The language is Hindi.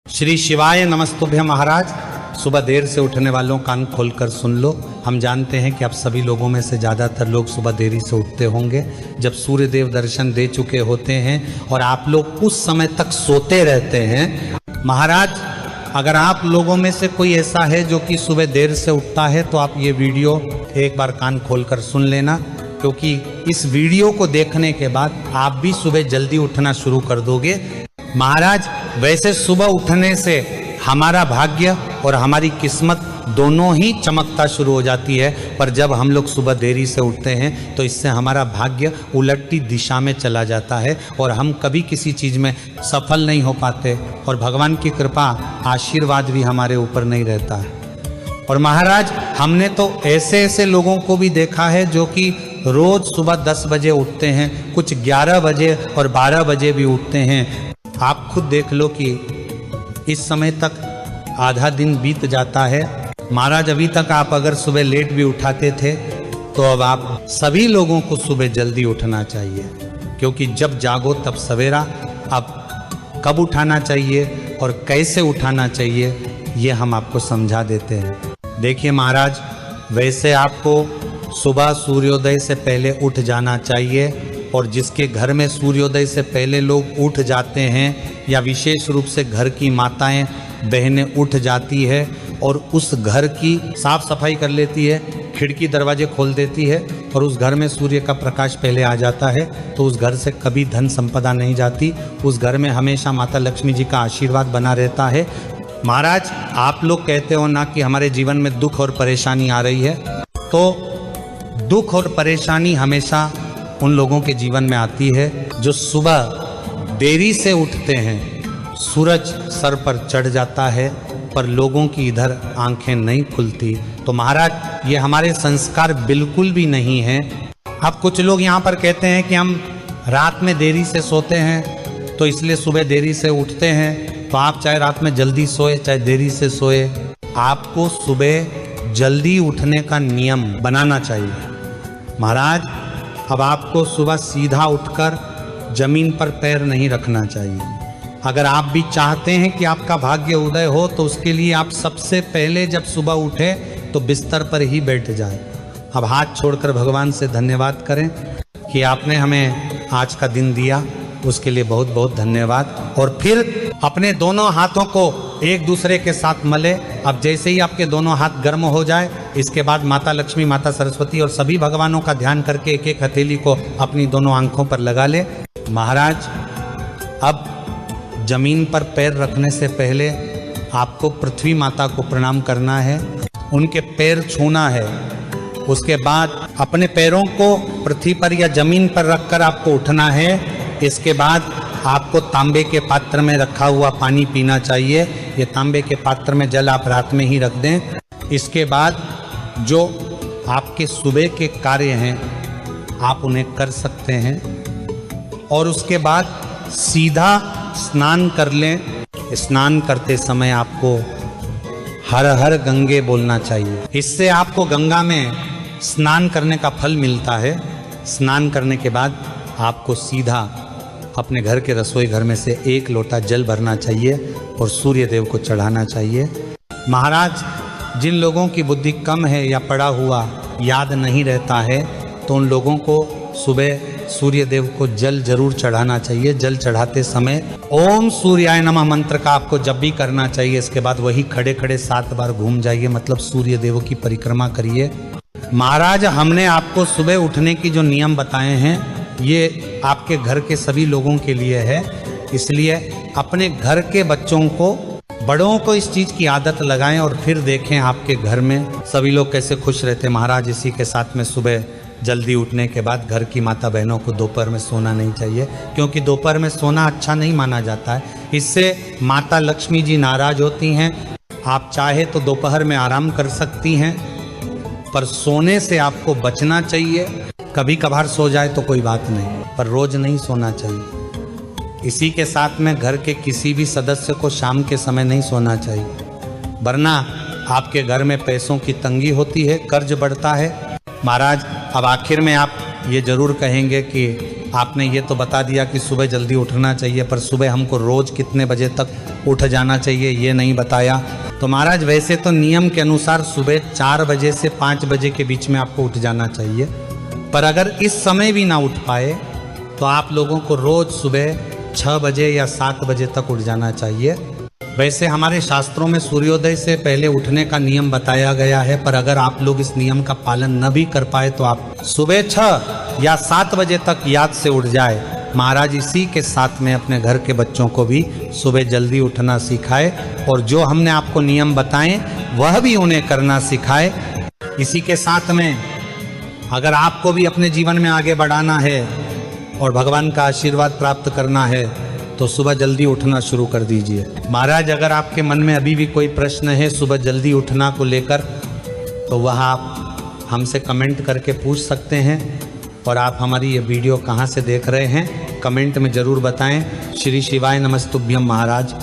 श्री शिवाय नमस्तुभ्य महाराज। सुबह देर से उठने वालों कान खोलकर सुन लो। हम जानते हैं कि आप सभी लोगों में से ज़्यादातर लोग सुबह देरी से उठते होंगे, जब सूर्य देव दर्शन दे चुके होते हैं और आप लोग उस समय तक सोते रहते हैं। महाराज, अगर आप लोगों में से कोई ऐसा है जो कि सुबह देर से उठता है तो आप ये वीडियो एक बार कान खोलकर सुन लेना, क्योंकि इस वीडियो को देखने के बाद आप भी सुबह जल्दी उठना शुरू कर दोगे। महाराज, वैसे सुबह उठने से हमारा भाग्य और हमारी किस्मत दोनों ही चमकता शुरू हो जाती है, पर जब हम लोग सुबह देरी से उठते हैं तो इससे हमारा भाग्य उलटी दिशा में चला जाता है और हम कभी किसी चीज़ में सफल नहीं हो पाते और भगवान की कृपा आशीर्वाद भी हमारे ऊपर नहीं रहता है। और महाराज, हमने तो ऐसे ऐसे लोगों को भी देखा है जो कि रोज़ सुबह 10 बजे उठते हैं, कुछ 11 बजे और 12 बजे भी उठते हैं। आप खुद देख लो कि इस समय तक आधा दिन बीत जाता है। महाराज, अभी तक आप अगर सुबह लेट भी उठाते थे तो अब आप सभी लोगों को सुबह जल्दी उठना चाहिए, क्योंकि जब जागो तब सवेरा। अब कब उठाना चाहिए और कैसे उठाना चाहिए ये हम आपको समझा देते हैं। देखिए महाराज, वैसे आपको सुबह सूर्योदय से पहले उठ जाना चाहिए, और जिसके घर में सूर्योदय से पहले लोग उठ जाते हैं या विशेष रूप से घर की माताएं बहनें उठ जाती है और उस घर की साफ सफाई कर लेती है, खिड़की दरवाजे खोल देती है और उस घर में सूर्य का प्रकाश पहले आ जाता है, तो उस घर से कभी धन संपदा नहीं जाती। उस घर में हमेशा माता लक्ष्मी जी का आशीर्वाद बना रहता है। महाराज, आप लोग कहते हो ना कि हमारे जीवन में दुख और परेशानी आ रही है, तो दुख और परेशानी हमेशा उन लोगों के जीवन में आती है जो सुबह देरी से उठते हैं। सूरज सर पर चढ़ जाता है पर लोगों की इधर आंखें नहीं खुलती। तो महाराज, ये हमारे संस्कार बिल्कुल भी नहीं हैं। अब कुछ लोग यहाँ पर कहते हैं कि हम रात में देरी से सोते हैं तो इसलिए सुबह देरी से उठते हैं। तो आप चाहे रात में जल्दी सोए चाहे देरी से सोए, आपको सुबह जल्दी उठने का नियम बनाना चाहिए। महाराज, अब आपको सुबह सीधा उठकर जमीन पर पैर नहीं रखना चाहिए। अगर आप भी चाहते हैं कि आपका भाग्य उदय हो तो उसके लिए आप सबसे पहले जब सुबह उठे तो बिस्तर पर ही बैठ जाए। अब हाथ छोड़कर भगवान से धन्यवाद करें कि आपने हमें आज का दिन दिया, उसके लिए बहुत बहुत धन्यवाद। और फिर अपने दोनों हाथों को एक दूसरे के साथ मले। अब जैसे ही आपके दोनों हाथ गर्म हो जाए, इसके बाद माता लक्ष्मी, माता सरस्वती और सभी भगवानों का ध्यान करके एक एक हथेली को अपनी दोनों आंखों पर लगा ले। महाराज, अब जमीन पर पैर रखने से पहले आपको पृथ्वी माता को प्रणाम करना है, उनके पैर छूना है। उसके बाद अपने पैरों को पृथ्वी पर या जमीन पर रखकर आपको उठना है। इसके बाद आपको तांबे के पात्र में रखा हुआ पानी पीना चाहिए। ये तांबे के पात्र में जल आप रात में ही रख दें। इसके बाद जो आपके सुबह के कार्य हैं आप उन्हें कर सकते हैं, और उसके बाद सीधा स्नान कर लें। स्नान करते समय आपको हर हर गंगे बोलना चाहिए। इससे आपको गंगा में स्नान करने का फल मिलता है। स्नान करने के बाद आपको सीधा अपने घर के रसोई घर में से 1 लोटा जल भरना चाहिए और सूर्य देव को चढ़ाना चाहिए। महाराज, जिन लोगों की बुद्धि कम है या पड़ा हुआ याद नहीं रहता है तो उन लोगों को सुबह सूर्य देव को जल जरूर चढ़ाना चाहिए। जल चढ़ाते समय ओम सूर्याय नमः मंत्र का आपको जब भी करना चाहिए। इसके बाद वही खड़े खड़े 7 बार घूम जाइए, मतलब सूर्य देव की परिक्रमा करिए। महाराज, हमने आपको सुबह उठने की जो नियम बताए हैं ये आपके घर के सभी लोगों के लिए है, इसलिए अपने घर के बच्चों को, बड़ों को इस चीज़ की आदत लगाएं और फिर देखें आपके घर में सभी लोग कैसे खुश रहते। महाराज, इसी के साथ में सुबह जल्दी उठने के बाद घर की माता बहनों को दोपहर में सोना नहीं चाहिए, क्योंकि दोपहर में सोना अच्छा नहीं माना जाता है। इससे माता लक्ष्मी जी नाराज होती हैं। आप चाहे तो दोपहर में आराम कर सकती हैं, पर सोने से आपको बचना चाहिए। कभी कभार सो जाए तो कोई बात नहीं, पर रोज नहीं सोना चाहिए। इसी के साथ में घर के किसी भी सदस्य को शाम के समय नहीं सोना चाहिए, वरना आपके घर में पैसों की तंगी होती है, कर्ज बढ़ता है। महाराज, अब आखिर में आप ये जरूर कहेंगे कि आपने ये तो बता दिया कि सुबह जल्दी उठना चाहिए, पर सुबह हमको रोज़ कितने बजे तक उठ जाना चाहिए ये नहीं बताया। तो महाराज वैसे तो नियम के अनुसार सुबह 4 बजे से 5 बजे के बीच में आपको उठ जाना चाहिए, पर अगर इस समय भी ना उठ पाए तो आप लोगों को रोज़ सुबह 6 बजे या 7 बजे तक उठ जाना चाहिए। वैसे हमारे शास्त्रों में सूर्योदय से पहले उठने का नियम बताया गया है, पर अगर आप लोग इस नियम का पालन न भी कर पाए तो आप सुबह 6 या 7 बजे तक याद से उठ जाए। महाराज इसी के साथ में अपने घर के बच्चों को भी सुबह जल्दी उठना सिखाए और जो हमने आपको नियम बताए वह भी उन्हें करना सिखाए। इसी के साथ में अगर आपको भी अपने जीवन में आगे बढ़ाना है और भगवान का आशीर्वाद प्राप्त करना है तो सुबह जल्दी उठना शुरू कर दीजिए। महाराज अगर आपके मन में अभी भी कोई प्रश्न है सुबह जल्दी उठना को लेकर तो वह आप हमसे कमेंट करके पूछ सकते हैं। और आप हमारी ये वीडियो कहाँ से देख रहे हैं कमेंट में ज़रूर बताएं। श्री शिवाय नमस्तुभ्यम महाराज।